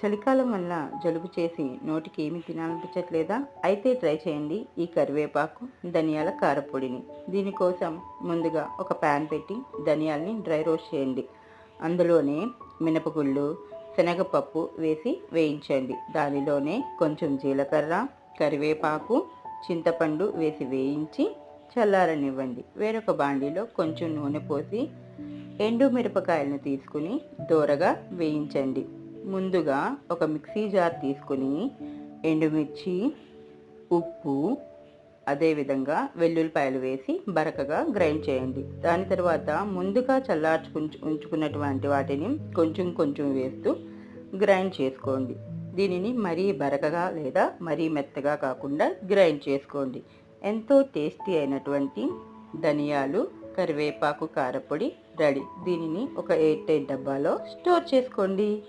చలికాలం వల్ల జలుబు చేసి నోటికి ఏమి తినాలనిపించట్లేదా? అయితే ట్రై చేయండి ఈ కరివేపాకు ధనియాల కారపొడిని. దీనికోసం ముందుగా ఒక ప్యాన్ పెట్టి ధనియాల్ని డ్రై రోస్ట్ చేయండి. అందులోనే మినపగుళ్ళు, శనగపప్పు వేసి వేయించండి. దానిలోనే కొంచెం జీలకర్ర, కరివేపాకు, చింతపండు వేసి వేయించి చల్లారనివ్వండి. వేరొక బాండీలో కొంచెం నూనె పోసి ఎండు మిరపకాయలను తీసుకుని దోరగా వేయించండి. ముందుగా ఒక మిక్సీ జార్ తీసుకుని ఎండుమిర్చి, ఉప్పు, అదేవిధంగా వెల్లుల్లిపాయలు వేసి బరకగా గ్రైండ్ చేయండి. దాని తర్వాత ముందుగా ఉంచుకున్నటువంటి వాటిని కొంచెం కొంచెం వేస్తూ గ్రైండ్ చేసుకోండి. దీనిని మరీ బరకగా లేదా మరీ మెత్తగా కాకుండా గ్రైండ్ చేసుకోండి. ఎంతో టేస్టీ అయినటువంటి ధనియాలు, కరివేపాకు కారపొడి రెడీ. దీనిని ఒక ఎయిర్ టైట్ డబ్బాలో స్టోర్ చేసుకోండి.